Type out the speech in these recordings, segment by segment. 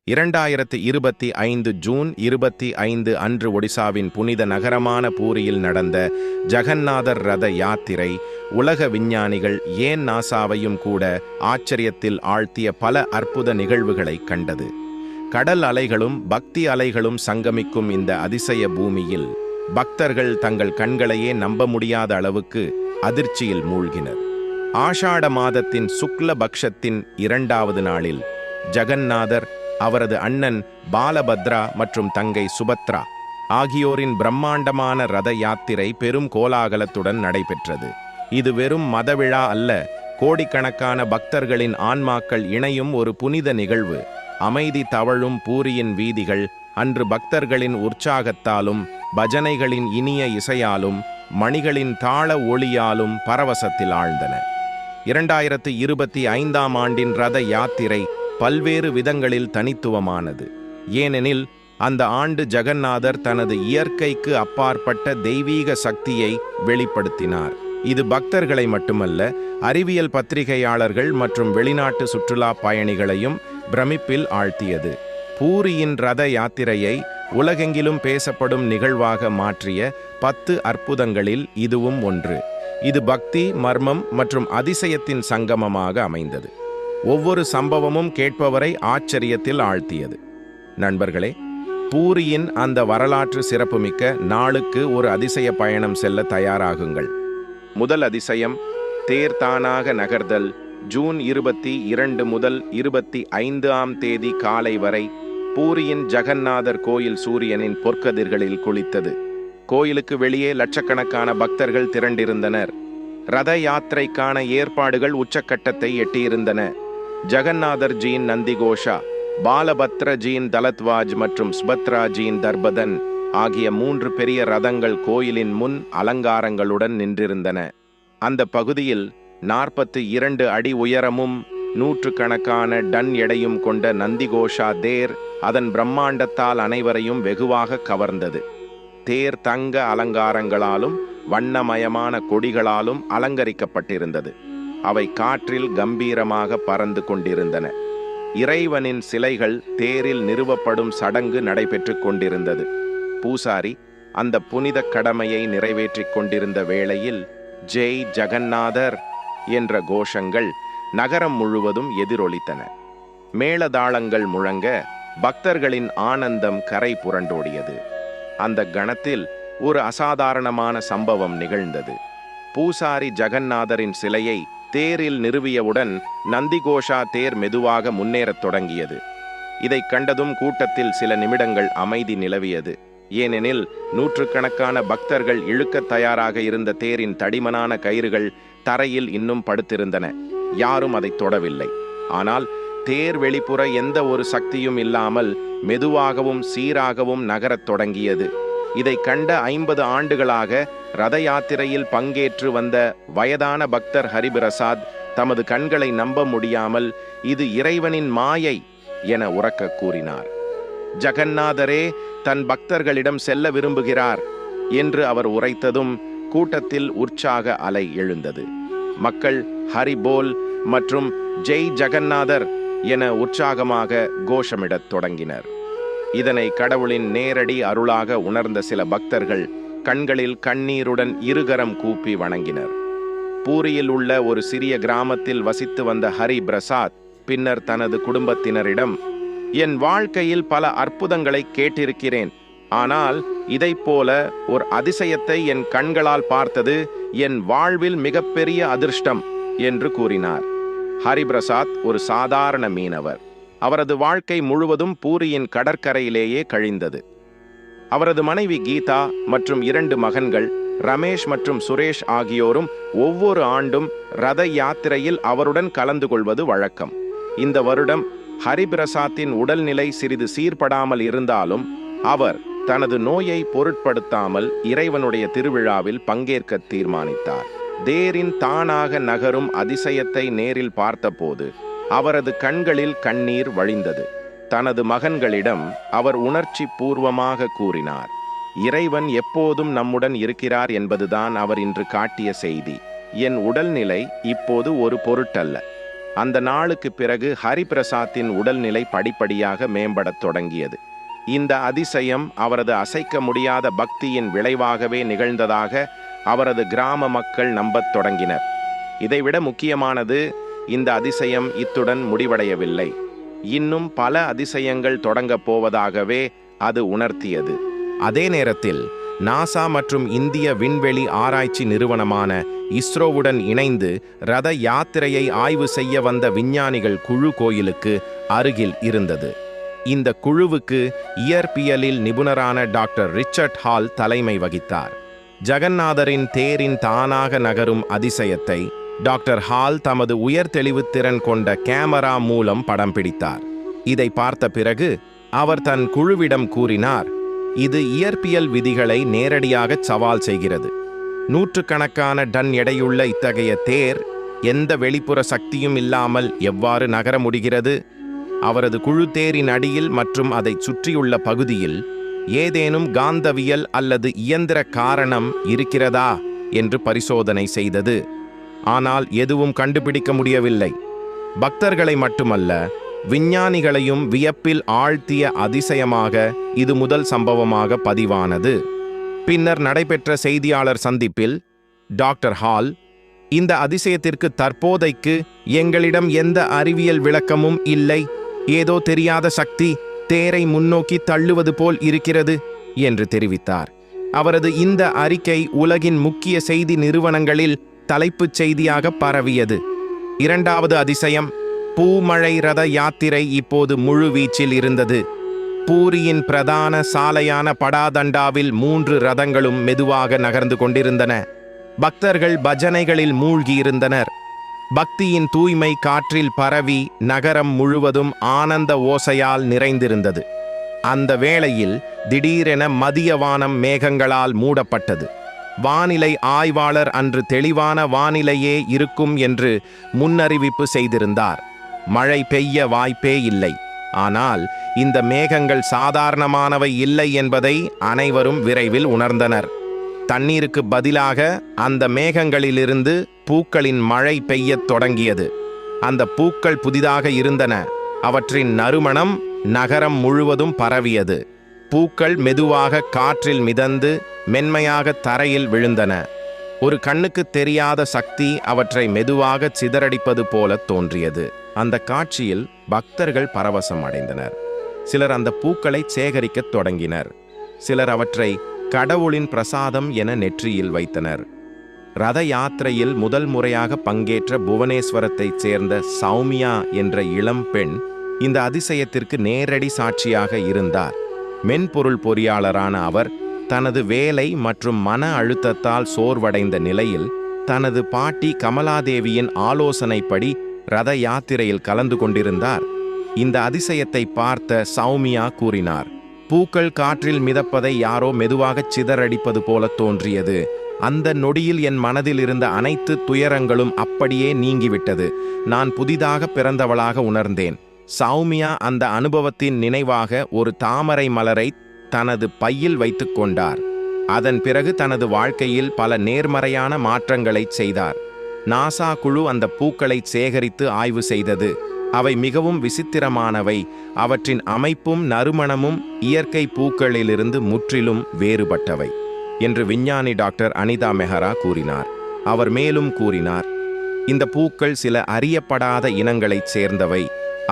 2025 June 25 அன்று ஒடிசாவின் புனித நகரமான பூரியில் நடந்த ஜகந்நாதர் ரத யாத்திரை உலக விஞ்ஞானிகள் ஏன் நாசாவையும் கூட ஆச்சரியத்தில் ஆழ்த்திய பல அற்புத நிகழ்வுகளை கண்டது. கடல் அலைகளும் பக்தி அலைகளும் சங்கமிக்கும் இந்த அதிசய பூமியில் பக்தர்கள் தங்கள் கண்களையே நம்ப முடியாத அளவுக்கு அதிர்ச்சியில் மூழ்கினர். ஆஷாட மாதத்தின் சுக்ல பக்ஷத்தின் 2வது நாளில் ஜகந்நாதர், அவரது அண்ணன் பாலபத்ரா மற்றும் தங்கை சுபத்ரா ஆகியோரின் பிரம்மாண்டமான ரத யாத்திரை பெரும் கோலாகலத்துடன் நடைபெற்றது. இது வெறும் மதவிழா அல்ல, கோடிக்கணக்கான பக்தர்களின் ஆன்மாக்கள் இணையும் ஒரு புனித நிகழ்வு. அமைதி தவழும் பூரியின் வீதிகள் அன்று பக்தர்களின் உற்சாகத்தாலும் பஜனைகளின் இனிய இசையாலும் மணிகளின் தாள ஒளியாலும் பரவசத்தில் ஆழ்ந்தன. 2025ஆம் ஆண்டின் ரத யாத்திரை பல்வேறு விதங்களில் தனித்துவமானது. ஏனெனில் அந்த ஆண்டு ஜகந்நாதர் தனது இயற்கைக்கு அப்பாற்பட்ட தெய்வீக சக்தியை வெளிப்படுத்தினார். இது பக்தர்களை மட்டுமல்ல, அறிவியல் பத்திரிகையாளர்கள் மற்றும் வெளிநாட்டு சுற்றுலா பயணிகளையும் பிரமிப்பில் ஆழ்த்தியது. பூரியின் ரத யாத்திரையை உலகெங்கிலும் பேசப்படும் நிகழ்வாக மாற்றிய 10 அற்புதங்களில் இதுவும் ஒன்று. இது பக்தி, மர்மம் மற்றும் அதிசயத்தின் சங்கமமாக அமைந்தது. ஒவ்வொரு சம்பவமும் கேட்பவரை ஆச்சரியத்தில் ஆழ்த்தியது. நண்பர்களே, பூரியின் அந்த வரலாற்று சிறப்புமிக்க நாளுக்கு ஒரு அதிசய பயணம் செல்ல தயாராகுங்கள். முதல் அதிசயம், தேர் தானாக நகர்தல். ஜூன் 22 முதல் 25ஆம் தேதி காலை வரை பூரியின் ஜகந்நாதர் கோயில் சூரியனின் பொற்கதிர்களில் குளித்தது. கோயிலுக்கு வெளியே லட்சக்கணக்கான பக்தர்கள் திரண்டிருந்தனர். ரத யாத்திரைக்கான ஏற்பாடுகள் உச்சக்கட்டத்தை எட்டியிருந்தன. ஜகந்நாதர்ஜியின் நந்திகோஷா, பாலபத்ரஜியின் தலத்வாஜ் மற்றும் சுபத்ராஜியின் தர்பதன் ஆகிய 3 பெரிய ரதங்கள் கோயிலின் முன் அலங்காரங்களுடன் நின்றிருந்தன. அந்த பகுதியில் 42 அடி உயரமும் 100கணக்கான டன் எடையும் கொண்ட நந்திகோஷா தேர் அதன் பிரம்மாண்டத்தால் அனைவரையும் வெகுவாக கவர்ந்தது. தேர் தங்க அலங்காரங்களாலும் வண்ணமயமான கொடிகளாலும் அலங்கரிக்கப்பட்டிருந்தது. அவை காற்றில் கம்பீரமாக பறந்து கொண்டிருந்தன. இறைவனின் சிலைகள் தேரில் நிறுவப்படும் சடங்கு நடைபெற்று கொண்டிருந்தது. பூசாரி அந்த புனித கடமையை நிறைவேற்றிக் கொண்டிருந்த வேளையில் ஜெய் ஜகந்நாதர் என்ற கோஷங்கள் நகரம் முழுவதும் எதிரொலித்தன. மேளதாளங்கள் முழங்க பக்தர்களின் ஆனந்தம் கரை புரண்டோடியது. அந்த கணத்தில் ஒரு அசாதாரணமான சம்பவம் நிகழ்ந்தது. பூசாரி ஜகந்நாதரின் சிலையை தேரில் நிறுவியவுடன் நந்திகோஷா தேர் மெதுவாக முன்னேறத் தொடங்கியது. இதைக் கண்டதும் கூட்டத்தில் சில நிமிடங்கள் அமைதி நிலவியது. ஏனெனில் 100கணக்கான பக்தர்கள் இழுக்கத் தயாராக இருந்த தேரின் தடிமனான கயிறுகள் தரையில் இன்னும் படுத்திருந்தன. யாரும் அதை தொடவில்லை. ஆனால் தேர் வெளிப்புற எந்த ஒரு சக்தியும் இல்லாமல் மெதுவாகவும் சீராகவும் நகரத் தொடங்கியது. இதை கண்ட 50 ஆண்டுகளாக ரத யாத்திரையில் பங்கேற்று வந்த வயதான பக்தர் ஹரிபிரசாத் தமது கண்களை நம்ப முடியாமல் இது இறைவனின் மாயை என உரக்க கூறினார். ஜகந்நாதரே தன் பக்தர்களிடம் செல்ல விரும்புகிறார் என்று அவர் உரைத்ததும் கூட்டத்தில் உற்சாக அலை எழுந்தது. மக்கள் ஹரிபோல் மற்றும் ஜெய் ஜகந்நாதர் என உற்சாகமாக கோஷமிடத் தொடங்கினர். இதனை கடவுளின் நேரடி அருளாக உணர்ந்த சில பக்தர்கள் கண்களில் கண்ணீருடன் இருகரம் கூப்பி வணங்கினர். பூரியில் உள்ள ஒரு சிறிய கிராமத்தில் வசித்து வந்த ஹரி பிரசாத் பின்னர் தனது குடும்பத்தினரிடம், என் வாழ்க்கையில் பல அற்புதங்களை கேட்டிருக்கிறேன், ஆனால் இதைப்போல ஒரு அதிசயத்தை என் கண்களால் பார்த்தது என் வாழ்வில் மிகப்பெரிய அதிர்ஷ்டம் என்று கூறினார். ஹரிபிரசாத் ஒரு சாதாரண மீனவர். அவரது வாழ்க்கை முழுவதும் பூரியின் கடற்கரையிலேயே கழிந்தது. அவரது மனைவி கீதா மற்றும் 2 மகன்கள் ரமேஷ் மற்றும் சுரேஷ் ஆகியோரும் ஒவ்வொரு ஆண்டும் ரத யாத்திரையில் அவருடன் கலந்து கொள்வது வழக்கம். இந்த வருடம் ஹரிபிரசாத்தின் உடல்நிலை சிறிது சீர்படாமல் இருந்தாலும் அவர் தனது நோயை பொருட்படுத்தாமல் இறைவனுடைய திருவிழாவில் பங்கேற்க தீர்மானித்தார். தேரின் தானாக நகரும் அதிசயத்தை நேரில் பார்த்தபோது அவரது கண்களில் கண்ணீர் வழிந்தது. தனது மகன்களிடம் அவர் உணர்ச்சி பூர்வமாக கூறினார், இறைவன் எப்போதும் நம்முடன் இருக்கிறார் என்பதுதான் அவர் இன்று காட்டிய செய்தி. என் உடல்நிலை இப்போது ஒரு பொருட்டல்ல, அந்த நாளுக்கு பிறகு ஹரிபிரசாத்தின் உடல்நிலை படிப்படியாக மேம்படத் தொடங்கியது. இந்த அதிசயம் அவரது அசைக்க முடியாத பக்தியின் விளைவாகவே நிகழ்ந்ததாக அவரது கிராம மக்கள் நம்பத் தொடங்கினர். இதைவிட முக்கியமானது, இந்த அதிசயம் இத்துடன் முடிவடையவில்லை. இன்னும் பல அதிசயங்கள் தொடங்கப் போவதாகவே அது உணர்த்தியது. அதே நேரத்தில் நாசா மற்றும் இந்திய விண்வெளி ஆராய்ச்சி நிறுவனமான இஸ்ரோவுடன் இணைந்து ரத யாத்திரையை ஆய்வு செய்ய வந்த விஞ்ஞானிகள் குழு கோயிலுக்கு அருகில் இருந்தது. இந்த குழுவுக்கு இயற்பியலில் நிபுணரான டாக்டர் ரிச்சர்ட் ஹால் தலைமை வகித்தார். ஜகந்நாதரின் தேரின் தானாக நகரும் அதிசயத்தை டாக்டர் ஹால் தமது உயர் தெளிவுத்திறன் கொண்ட கேமரா மூலம் படம் பிடித்தார். இதை பார்த்த பிறகு அவர் தன் குழுவிடம் கூறினார், இது இயற்பியல் விதிகளை நேரடியாக சவால் செய்கிறது. நூற்றுக்கணக்கான டன் எடையுள்ள இத்தகைய தேர் எந்த வெளிப்புற சக்தியும் இல்லாமல் எவ்வாறு நகர முடிகிறது? அவரது குழு தேரின் அடியில் மற்றும் அதை சுற்றியுள்ள பகுதியில் ஏதேனும் காந்தவியல் அல்லது இயந்திர காரணம் இருக்கிறதா என்று பரிசோதனை செய்தது. ஆனால் எதுவும் கண்டுபிடிக்க முடியவில்லை. பக்தர்களை மட்டுமல்ல, விஞ்ஞானிகளையும் வியப்பில் ஆழ்த்திய அதிசயமாக இது முதல் சம்பவமாக பதிவானது. பின்னர் நடைபெற்ற செய்தியாளர் சந்திப்பில் டாக்டர் ஹால், இந்த அதிசயத்திற்கு தற்போதைக்கு எங்களிடம் எந்த அறிவியல் விளக்கமும் இல்லை, ஏதோ தெரியாத சக்தி தேரை முன்னோக்கி தள்ளுவது போல் இருக்கிறது என்று தெரிவித்தார். அவரது இந்த அறிக்கை உலகின் முக்கிய செய்தி நிறுவனங்களில் தலைப்புச் செய்தியாக பரவியது. இரண்டாவது அதிசயம், பூமழை ரத யாத்திரை இப்போது முழு வீச்சில் இருந்தது. பூரியின் பிரதான சாலையான படாதண்டாவில் 3 ரதங்களும் மெதுவாக நகர்ந்து கொண்டிருந்தன. பக்தர்கள் பஜனைகளில் மூழ்கியிருந்தனர். பக்தியின் தூய்மை காற்றில் பரவி நகரம் முழுவதும் ஆனந்த ஓசையால் நிறைந்திருந்தது. அந்த வேளையில் திடீரென மதிய வானம் மேகங்களால் மூடப்பட்டது. வானிலை ஆய்வாளர் அன்று தெளிவான வானிலையே இருக்கும் என்று முன்னறிவிப்பு செய்திருந்தார். மழை பெய்ய வாய்ப்பே இல்லை. ஆனால் இந்த மேகங்கள் சாதாரணமானவை இல்லை என்பதை அனைவரும் விரைவில் உணர்ந்தனர். தண்ணீருக்கு பதிலாக அந்த மேகங்களிலிருந்து பூக்களின் மழை பெய்யத் தொடங்கியது. அந்த பூக்கள் புதிதாக இருந்தன. அவற்றின் நறுமணம் நகரம் முழுவதும் பரவியது. பூக்கள் மெதுவாக காற்றில் மிதந்து மென்மையாக தரையில் விழுந்தன. ஒரு கண்ணுக்கு தெரியாத சக்தி அவற்றை மெதுவாக சிதறடிப்பது போல தோன்றியது. அந்த காட்சியில் பக்தர்கள் பரவசம் அடைந்தனர். சிலர் அந்த பூக்களை சேகரிக்கத் தொடங்கினர். சிலர் அவற்றை கடவுளின் பிரசாதம் என நெற்றியில் வைத்தனர். ரத யாத்திரையில் முதல் முறையாக பங்கேற்ற புவனேஸ்வரத்தைச் சேர்ந்த சௌமியா என்ற இளம் பெண் இந்த அதிசயத்திற்கு நேரடி சாட்சியாக இருந்தார். மென்பொருள் பொறியாளரான அவர் தனது வேலை மற்றும் மன அழுத்தத்தால் சோர்வடைந்த நிலையில் தனது பாட்டி கமலாதேவியின் ஆலோசனைப்படி ரத யாத்திரையில் கலந்து கொண்டிருந்தார். இந்த அதிசயத்தை பார்த்த சௌமியா கூறினார், பூக்கள் காற்றில் மிதப்பதை யாரோ மெதுவாகச் சிதறடிப்பது போல தோன்றியது. அந்த நொடியில் என் மனதில் இருந்த அனைத்து துயரங்களும் அப்படியே நீங்கிவிட்டது. நான் புதிதாக பிறந்தவளாக உணர்ந்தேன். சௌமியா அந்த அனுபவத்தின் நினைவாக ஒரு தாமரை மலரை தனது பையில் வைத்துக் கொண்டார். அதன் பிறகு தனது வாழ்க்கையில் பல நேர்மறையான மாற்றங்களை செய்தார். நாசா குழு அந்த பூக்களை சேகரித்து ஆய்வு செய்தது. அவை மிகவும் விசித்திரமானவை. அவற்றின் அமைப்பும் நறுமணமும் இயற்கை பூக்களிலிருந்து முற்றிலும் வேறுபட்டவை என்று விஞ்ஞானி டாக்டர் அனிதா மெஹரா கூறினார். அவர் மேலும் கூறினார், இந்த பூக்கள் சில அறியப்படாத இனங்களைச் சேர்ந்தவை.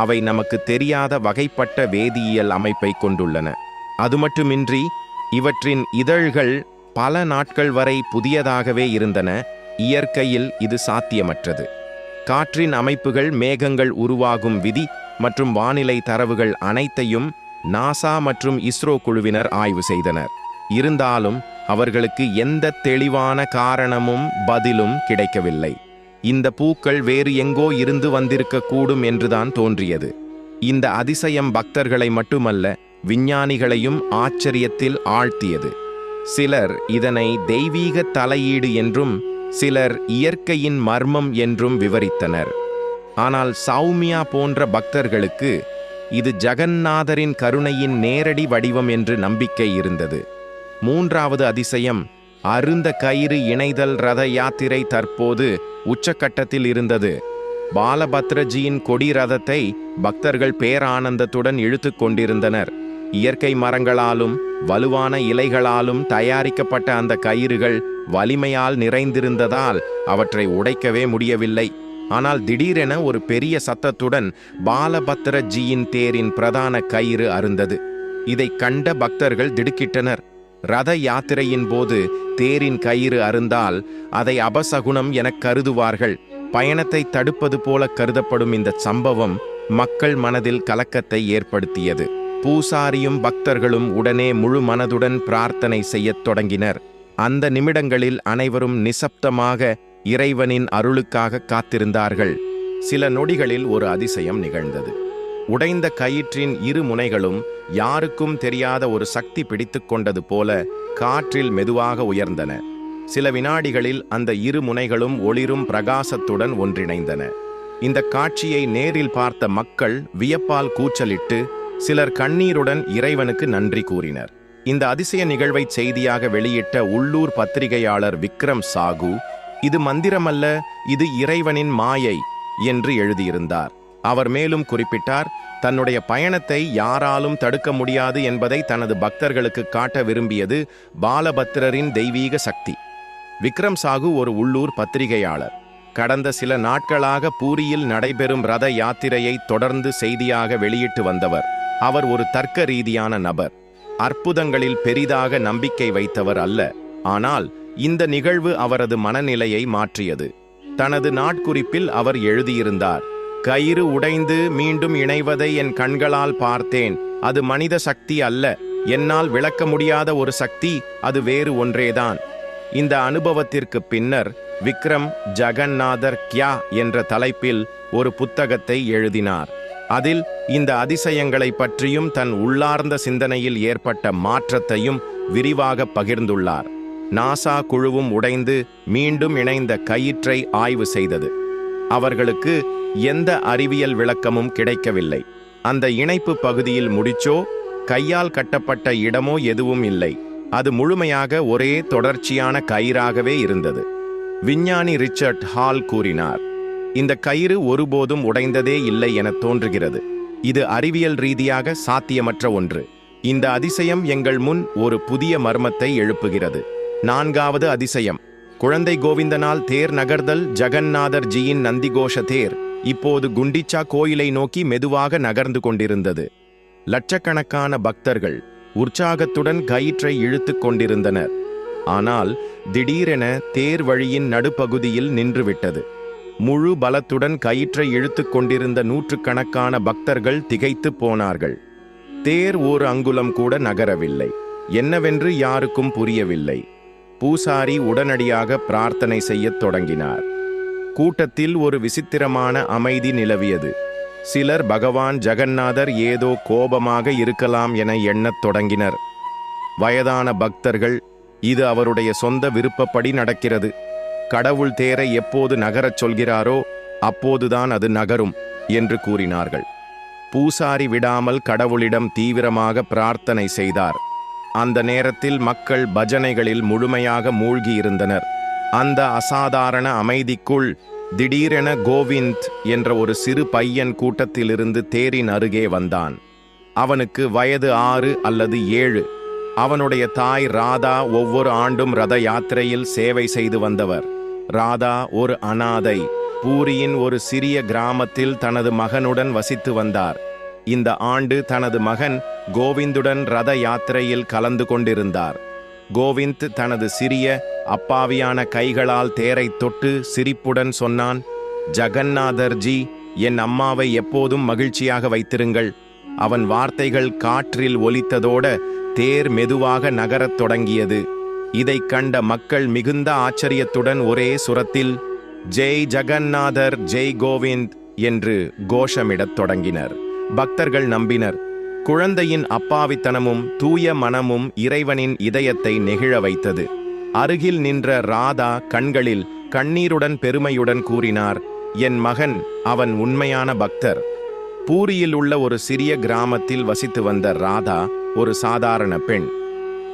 அவை நமக்கு தெரியாத வகைப்பட்ட வேதியியல் அமைப்பை கொண்டுள்ளன. அது மட்டுமின்றி இவற்றின் இதழ்கள் பல நாட்கள் வரை புதியதாகவே இருந்தன. இயற்கையில் இது சாத்தியமற்றது. காற்றின் அமைப்புகள், மேகங்கள் உருவாகும் விதி மற்றும் வானிலை தரவுகள் அனைத்தையும் நாசா மற்றும் இஸ்ரோ குழுவினர் ஆய்வு செய்தனர். இருந்தாலும் அவர்களுக்கு எந்த தெளிவான காரணமும் பதிலும் கிடைக்கவில்லை. இந்த பூக்கள் வேறு எங்கோ இருந்து வந்திருக்கக்கூடும் என்றுதான் தோன்றியது. இந்த அதிசயம் பக்தர்களை மட்டுமல்ல, விஞ்ஞானிகளையும் ஆச்சரியத்தில் ஆழ்த்தியது. சிலர் இதனை தெய்வீக தலையீடு என்றும் சிலர் இயற்கையின் மர்மம் என்றும் விவரித்தனர். ஆனால் சௌமியா போன்ற பக்தர்களுக்கு இது ஜகந்நாதரின் கருணையின் நேரடி வடிவம் என்று நம்பிக்கை இருந்தது. மூன்றாவது அதிசயம், அருந்த கயிறு இணைதல் ரத யாத்திரை தற்போது உச்சக்கட்டத்தில் இருந்தது. பாலபத்ரஜியின் கொடி ரதத்தை பக்தர்கள் பேரானந்தத்துடன் இழுத்து கொண்டிருந்தனர். இயற்கை மரங்களாலும் வலுவான இலைகளாலும் தயாரிக்கப்பட்ட அந்த கயிறுகள் வலிமையால் நிறைந்திருந்ததால் அவற்றை உடைக்கவே முடியவில்லை. ஆனால் திடீரென ஒரு பெரிய சத்தத்துடன் பாலபத்ரஜியின் தேரின் பிரதான கயிறு அறுந்தது. இதை கண்ட பக்தர்கள் திடுக்கிட்டனர். ரத யாத்திரையின் போது தேரின் கயிறு அறுந்தால் அதை அபசகுனம் எனக் கருதுவார்கள். பயணத்தை தடுப்பது போல கருதப்படும் இந்த சம்பவம் மக்கள் மனதில் கலக்கத்தை ஏற்படுத்தியது. பூசாரியும் பக்தர்களும் உடனே முழு மனதுடன் பிரார்த்தனை செய்யத் தொடங்கினர். அந்த நிமிடங்களில் அனைவரும் நிசப்தமாக இறைவனின் அருளுக்காக காத்திருந்தார்கள். சில நொடிகளில் ஒரு அதிசயம் நிகழ்ந்தது. உடைந்த கயிற்றின் இரு முனைகளும் யாருக்கும் தெரியாத ஒரு சக்தி பிடித்து கொண்டது போல காற்றில் மெதுவாக உயர்ந்தன. சில வினாடிகளில் அந்த இரு முனைகளும் ஒளிரும் பிரகாசத்துடன் ஒன்றிணைந்தன. இந்த காட்சியை நேரில் பார்த்த மக்கள் வியப்பால் கூச்சலிட்டு சிலர் கண்ணீருடன் இறைவனுக்கு நன்றி கூறினர். இந்த அதிசய நிகழ்வை செய்தியாக வெளியிட்ட உள்ளூர் பத்திரிகையாளர் விக்ரம் சாகு, இது மந்திரமல்ல, இது இறைவனின் மாயை என்று எழுதியிருந்தார். அவர் மேலும் குறிப்பிட்டார், தன்னுடைய பயணத்தை யாராலும் தடுக்க முடியாது என்பதை தனது பக்தர்களுக்கு காட்ட விரும்பியது பாலபத்ரரின் தெய்வீக சக்தி. விக்ரம் சாகு ஒரு உள்ளூர் பத்திரிகையாளர். கடந்த சில நாட்களாக பூரியில் நடைபெறும் ரத யாத்திரையை தொடர்ந்து செய்தியாக வெளியிட்டு வந்தவர். அவர் ஒரு தர்க்க ரீதியான நபர். அற்புதங்களில் பெரிதாக நம்பிக்கை வைத்தவர் அல்ல. ஆனால் இந்த நிகழ்வு அவரது மனநிலையை மாற்றியது. தனது நாட்குறிப்பில் அவர் எழுதியிருந்தார், கயிறு உடைந்து மீண்டும் இணைவதை என் கண்களால் பார்த்தேன். அது மனித சக்தி அல்ல, என்னால் விளக்க முடியாத ஒரு சக்தி, அது வேறு ஒன்றேதான். இந்த அனுபவத்திற்கு பின்னர் விக்ரம் ஜகன்னாதர் கியா என்ற தலைப்பில் ஒரு புத்தகத்தை எழுதினார். அதில் இந்த அதிசயங்களை பற்றியும் தன் உள்ளார்ந்த சிந்தனையில் ஏற்பட்ட மாற்றத்தையும் விரிவாக பகிர்ந்துள்ளார். நாசா குழுவும் உடைந்து மீண்டும் இணைந்த கயிற்றை ஆய்வு செய்தது. அவர்களுக்கு எந்த அறிவியல் விளக்கமும் கிடைக்கவில்லை. அந்த இணைப்பு பகுதியில் முடிச்சோ கையால் கட்டப்பட்ட இடமோ எதுவும் இல்லை. அது முழுமையாக ஒரே தொடர்ச்சியான கயிறாகவே இருந்தது. விஞ்ஞானி ரிச்சர்ட் ஹால் கூறினார், இந்த கயிறு ஒருபோதும் உடைந்ததே இல்லை என தோன்றுகிறது. இது அறிவியல் ரீதியாக சாத்தியமற்ற ஒன்று. இந்த அதிசயம் எங்கள் முன் ஒரு புதிய மர்மத்தை எழுப்புகிறது. 4வது அதிசயம், குழந்தை கோவிந்தனால் தேர் நகர்தல். ஜகன்னாதர் ஜியின் நந்திகோஷ தேர் இப்போது குண்டிச்சா கோயிலை நோக்கி மெதுவாக நகர்ந்து கொண்டிருந்தது. லட்சக்கணக்கான பக்தர்கள் உற்சாகத்துடன் கயிற்றை இழுத்து கொண்டிருந்தனர். ஆனால் திடீரென தேர் வழியின் நடுப்பகுதியில் நின்றுவிட்டது. முழு பலத்துடன் கயிற்றை இழுத்து கொண்டிருந்த நூற்றுக்கணக்கான பக்தர்கள் திகைத்து போனார்கள். தேர் ஓர் அங்குலம் கூட நகரவில்லை. என்னவென்று யாருக்கும் புரியவில்லை. பூசாரி உடனடியாக பிரார்த்தனை செய்யத் தொடங்கினார். கூட்டத்தில் ஒரு விசித்திரமான அமைதி நிலவியது. சிலர் பகவான் ஜகன்னாதர் ஏதோ கோபமாக இருக்கலாம் என எண்ணத் தொடங்கினர். வயதான பக்தர்கள், இது அவருடைய சொந்த விருப்பப்படி நடக்கிறது. கடவுள் தேரை எப்போது நகரச் சொல்கிறாரோ அப்போதுதான் அது நகரும் என்று கூறினார்கள். பூசாரி விடாமல் கடவுளிடம் தீவிரமாக பிரார்த்தனை செய்தார். அந்த நேரத்தில் மக்கள் பஜனைகளில் முழுமையாக மூழ்கியிருந்தனர். அந்த அசாதாரண அமைதிக்குள் திடீரென கோவிந்த் என்ற ஒரு சிறு பையன் கூட்டத்திலிருந்து தேரின் அருகே வந்தான். அவனுக்கு வயது 6 அல்லது 7. அவனுடைய தாய் ராதா ஒவ்வொரு ஆண்டும் ரத யாத்திரையில் சேவை செய்து வந்தவர். ராதா ஒரு அனாதை. பூரியின் ஒரு சிறிய கிராமத்தில் தனது மகனுடன் வசித்து வந்தார். இந்த ஆண்டு தனது மகன் கோவிந்துடன் ரத யாத்திரையில் கலந்து கொண்டிருந்தார். கோவிந்த் தனது சிறிய அப்பாவியான கைகளால் தேரை தொட்டு சிரிப்புடன் சொன்னான், ஜகன்னாதர்ஜி, என் அம்மாவை எப்போதும் மகிழ்ச்சியாக வைத்திருங்கள். அவன் வார்த்தைகள் காற்றில் ஒலித்ததோட தேர் மெதுவாக நகரத் தொடங்கியது. இதைக் கண்ட மக்கள் மிகுந்த ஆச்சரியத்துடன் ஒரே சுரத்தில் ஜெய் ஜகன்னாதர், ஜெய் கோவிந்த் என்று கோஷமிடத் தொடங்கினர். பக்தர்கள் நம்பினர். குழந்தையின் அப்பாவித்தனமும் தூய மனமும் இறைவனின் இதயத்தை நெகிழ வைத்தது. அருகில் நின்ற ராதா கண்களில் கண்ணீருடன் பெருமையுடன் கூறினார், என் மகன், அவன் உண்மையான பக்தர். பூரியில் உள்ள ஒரு சிறிய கிராமத்தில் வசித்து வந்த ராதா ஒரு சாதாரண பெண்.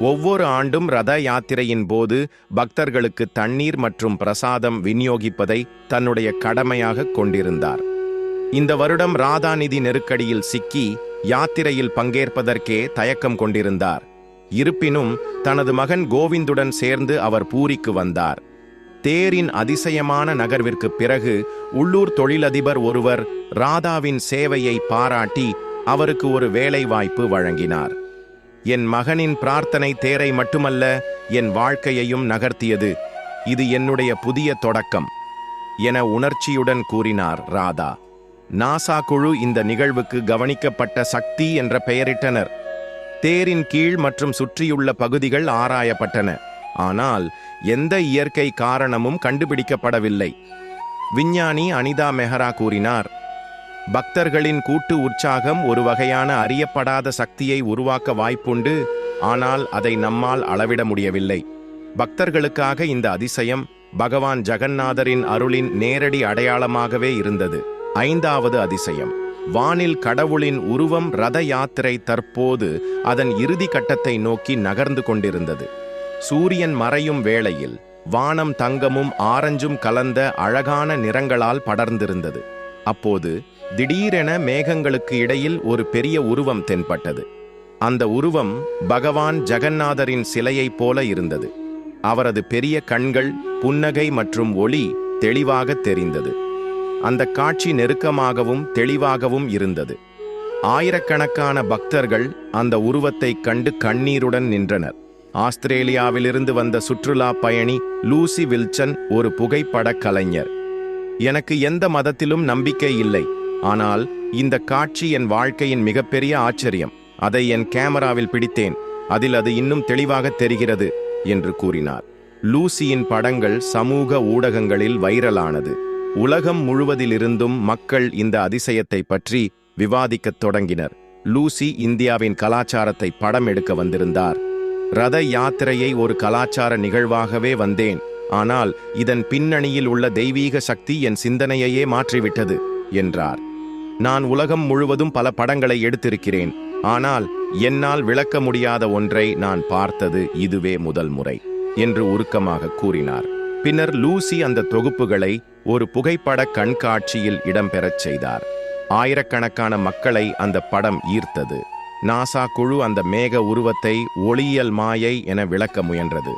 ஒவ்வொரு ஆண்டும் ரத யாத்திரையின் போது பக்தர்களுக்கு தண்ணீர் மற்றும் பிரசாதம் விநியோகிப்பதை தன்னுடைய கடமையாக கொண்டிருந்தார். இந்த வருடம் ராதா நிதி நெருக்கடியில் சிக்கி யாத்திரையில் பங்கேற்பதற்கே தயக்கம் கொண்டிருந்தார். இருப்பினும் தனது மகன் கோவிந்துடன் சேர்ந்து அவர் பூரிக்கு வந்தார். தேரின் அதிசயமான நகர்விற்கு பிறகு உள்ளூர் தொழிலதிபர் ஒருவர் ராதாவின் சேவையை பாராட்டி அவருக்கு ஒரு வேலைவாய்ப்பு வழங்கினார். என் மகனின் பிரார்த்தனை தேரை மட்டுமல்ல, என் வாழ்க்கையையும் நகர்த்தியது. இது என்னுடைய புதிய தொடக்கம் என உணர்ச்சியுடன் கூறினார் ராதா. நாசா குழு இந்த நிகழ்வுக்கு கவனிக்கப்பட்ட சக்தி என்ற பெயரிட்டனர். தேரின் கீழ் மற்றும் சுற்றியுள்ள பகுதிகள் ஆராயப்பட்டன. ஆனால் எந்த இயற்கை காரணமும் கண்டுபிடிக்கப்படவில்லை. விஞ்ஞானி அனிதா மெஹ்ரா கூறினார், பக்தர்களின் கூட்டு உற்சாகம் ஒரு வகையான அறியப்படாத சக்தியை உருவாக்க வாய்ப்புண்டு, ஆனால் அதை நம்மால் அளவிட முடியவில்லை. பக்தர்களுக்காக இந்த அதிசயம் பகவான் ஜகந்நாதரின் அருளின் நேரடி அடையாளமாகவே இருந்தது. 5வது அதிசயம். வானில் கடவுளின் உருவம். ரத யாத்திரை தற்போது அதன் இறுதி கட்டத்தை நோக்கி நகர்ந்து கொண்டிருந்தது. சூரியன் மறையும் வேளையில் வானம் தங்கமும் ஆரஞ்சும் கலந்த அழகான நிறங்களால் படர்ந்திருந்தது. அப்போது திடீரென மேகங்களுக்கு இடையில் ஒரு பெரிய உருவம் தென்பட்டது. அந்த உருவம் பகவான் ஜகந்நாதரின் சிலையைப் போல இருந்தது. அவரது பெரிய கண்கள், புன்னகை மற்றும் ஒளி தெளிவாக தெரிந்தது. அந்த காட்சி நெருக்கமாகவும் தெளிவாகவும் இருந்தது. ஆயிரக்கணக்கான பக்தர்கள் அந்த உருவத்தை கண்டு கண்ணீருடன் நின்றனர். ஆஸ்திரேலியாவிலிருந்து வந்த சுற்றுலா பயணி லூசி வில்சன் ஒரு புகைப்படக் கலைஞர். எனக்கு எந்த மதத்திலும் நம்பிக்கை இல்லை, ஆனால் இந்த காட்சி என் வாழ்க்கையின் மிகப்பெரிய ஆச்சரியம். அதை என் கேமராவில் பிடித்தேன், அதில் அது இன்னும் தெளிவாக தெரிகிறது என்று கூறினார். லூசியின் படங்கள் சமூக ஊடகங்களில் வைரலானது. உலகம் முழுவதிலிருந்தும் மக்கள் இந்த அதிசயத்தை பற்றி விவாதிக்கத் தொடங்கினர். லூசி இந்தியாவின் கலாச்சாரத்தை படம் எடுக்க வந்திருந்தார். ரத யாத்திரையை ஒரு கலாச்சார நிகழ்வாகவே வந்தேன், ஆனால் இதன் பின்னணியில் உள்ள தெய்வீக சக்தி என் சிந்தனையையே மாற்றிவிட்டது என்றார். நான் உலகம் முழுவதும் பல படங்களை எடுத்திருக்கிறேன், ஆனால் என்னால் விளக்க முடியாத ஒன்றை நான் பார்த்தது இதுவே முதல் முறை என்று உருக்கமாக கூறினார். பின்னர் லூசி அந்த தொகுப்புகளை ஒரு புகைப்பட கண்காட்சியில் இடம்பெறச் செய்தார். ஆயிரக்கணக்கான மக்களை அந்த படம் ஈர்த்தது. நாசா குழு அந்த மேக உருவத்தை ஒளியியல் மாயை என விளக்க முயன்றது.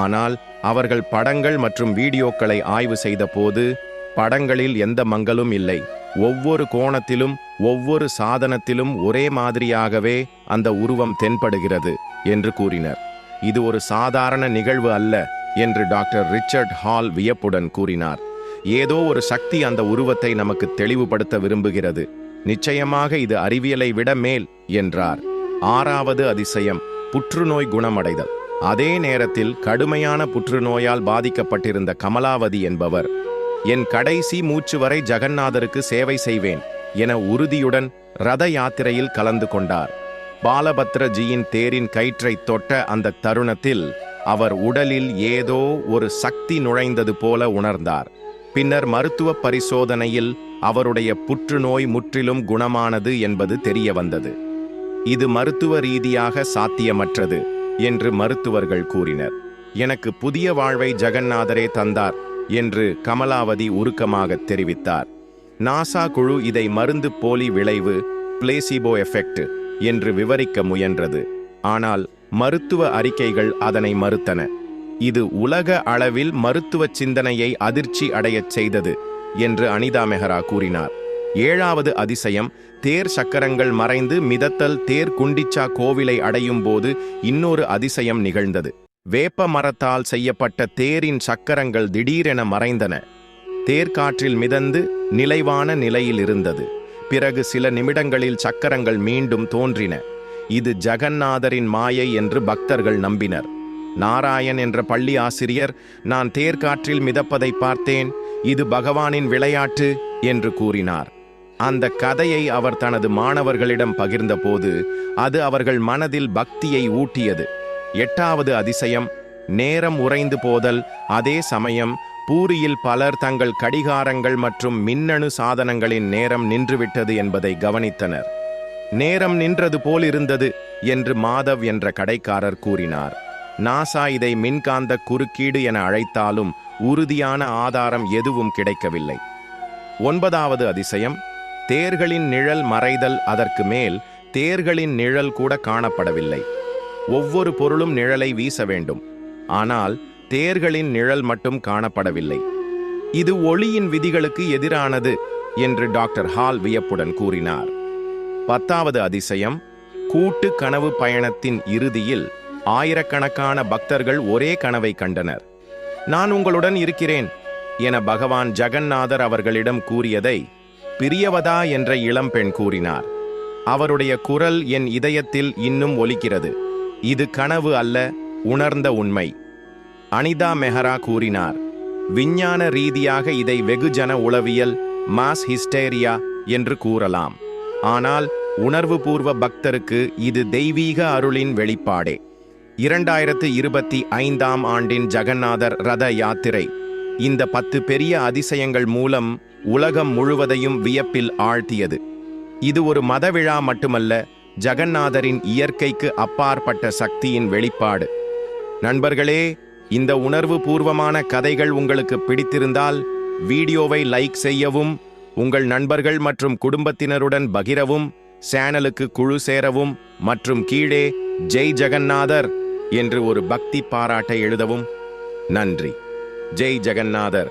ஆனால் அவர்கள் படங்கள் மற்றும் வீடியோக்களை ஆய்வு செய்த போது படங்களில் எந்த மங்கலும் இல்லை. ஒவ்வொரு கோணத்திலும் ஒவ்வொரு சாதனத்திலும் ஒரே மாதிரியாகவே அந்த உருவம் தென்படுகிறது என்று கூறினர். இது ஒரு சாதாரண நிகழ்வு அல்ல என்று டாக்டர் ரிச்சர்ட் ஹால் வியப்புடன் கூறினார். ஏதோ ஒரு சக்தி அந்த உருவத்தை நமக்கு தெளிவுபடுத்த விரும்புகிறது. நிச்சயமாக இது அறிவியலை விட மேல் என்றார். 6வது அதிசயம். புற்றுநோய் குணமடைதல். அதே நேரத்தில் கடுமையான புற்றுநோயால் பாதிக்கப்பட்டிருந்த கமலாவதி என்பவர், என் கடைசி மூச்சு வரை ஜகந்நாதருக்கு சேவை செய்வேன் என உறுதியுடன் ரத யாத்திரையில் கலந்து கொண்டார். பாலபத்ரஜியின் தேரின் கயிற்றை தொட்ட அந்த தருணத்தில் அவர் உடலில் ஏதோ ஒரு சக்தி நுழைந்தது போல உணர்ந்தார். பின்னர் மருத்துவ பரிசோதனையில் அவருடைய புற்றுநோய் முற்றிலும் குணமானது என்பது தெரிய வந்தது. இது மருத்துவ ரீதியாக சாத்தியமற்றது என்று மருத்துவர்கள் கூறினர். எனக்கு புதிய வாழ்வை ஜகந்நாதரே தந்தார் என்று கமலாவதி உருக்கமாக தெரிவித்தார். நாசா குழு இதை மருந்து போலி விளைவு, பிளேசிபோ எஃபெக்ட் என்று விவரிக்க முயன்றது. ஆனால் மருத்துவ அறிக்கைகள் அதனை மறுத்தன. இது உலக அளவில் மருத்துவ சிந்தனையை அதிர்ச்சி அடையச் செய்தது என்று அனிதா மெஹ்ரா கூறினார். 7வது அதிசயம். தேர் சக்கரங்கள் மறைந்து மிதத்தல். தேர் குண்டிச்சா கோவிலை அடையும் போது இன்னொரு அதிசயம் நிகழ்ந்தது. வேப்ப மரத்தால் செய்யப்பட்ட தேரின் சக்கரங்கள் திடீரென மறைந்தன. தேர் காற்றில் மிதந்து நிலைவான நிலையில் இருந்தது. பிறகு சில நிமிடங்களில் சக்கரங்கள் மீண்டும் தோன்றின. இது ஜகந்நாதரின் மாயை என்று பக்தர்கள் நம்பினர். நாராயண் என்ற பள்ளி ஆசிரியர், நான் தேர்காற்றில் மிதப்பதை பார்த்தேன், இது பகவானின் விளையாட்டு என்று கூறினார். அந்த கதையை அவர் தனது மாணவர்களிடம் பகிர்ந்தபோது அது அவர்கள் மனதில் பக்தியை ஊட்டியது. 8வது அதிசயம். நேரம் உறைந்து போதல். அதே சமயம் பூரியில் பலர் தங்கள் கடிகாரங்கள் மற்றும் மின்னணு சாதனங்களின் நேரம் நின்றுவிட்டது என்பதை கவனித்தனர். நேரம் நின்றது போல் இருந்தது என்று மாதவ் என்ற கடைக்காரர் கூறினார். நாசா இதை மின்காந்த குறுக்கீடு என அழைத்தாலும் உறுதியான ஆதாரம் எதுவும் கிடைக்கவில்லை. 9வது அதிசயம், தேர்களின் நிழல் மறைதல். அதற்கு மேல் தேர்களின் நிழல் கூட காணப்படவில்லை. ஒவ்வொரு பொருளும் நிழலை வீச வேண்டும், ஆனால் தேர்களின் நிழல் மட்டும் காணப்படவில்லை. இது ஒளியின் விதிகளுக்கு எதிரானது என்று டாக்டர் ஹால் வியப்புடன் கூறினார். 10வது அதிசயம், கூட்டு கனவு பயணத்தின் இறுதியில் ஆயிரக்கணக்கான பக்தர்கள் ஒரே கனவை கண்டனர். நான் உங்களுடன் இருக்கிறேன் என பகவான் ஜெகந்நாதர் அவர்களிடம் கூறியதை பிரியவதா என்ற இளம்பெண் கூறினார். அவருடைய குரல் என் இதயத்தில் இன்னும் ஒலிக்கிறது. இது கனவு அல்ல, உணர்ந்த உண்மை. அனிதா மெஹரா கூறினார், விஞ்ஞான ரீதியாக இதை வெகுஜன உளவியல் மாஸ் ஹிஸ்டேரியா என்று கூறலாம். ஆனால் உணர்வுபூர்வ பக்தருக்கு இது தெய்வீக அருளின் வெளிப்பாடே. 2025ஆம் ஆண்டின் ஜெகந்நாதர் ரத யாத்திரை இந்த 10 பெரிய அதிசயங்கள் மூலம் உலகம் முழுவதையும் வியப்பில் ஆழ்த்தியது. இது ஒரு மத விழா மட்டுமல்ல, ஜெகந்நாதரின் இயற்கைக்கு அப்பாற்பட்ட சக்தியின் வெளிப்பாடு. நண்பர்களே, இந்த உணர்வு பூர்வமான கதைகள் உங்களுக்கு பிடித்திருந்தால் வீடியோவை லைக் செய்யவும், உங்கள் நண்பர்கள் மற்றும் குடும்பத்தினருடன் பகிரவும், சேனலுக்கு குழு சேரவும் மற்றும் கீழே ஜெய் ஜெகந்நாதர் என்று ஒரு பக்தி பாராட்டை எழுதவும். நன்றி. ஜெய் ஜெகந்நாதர்.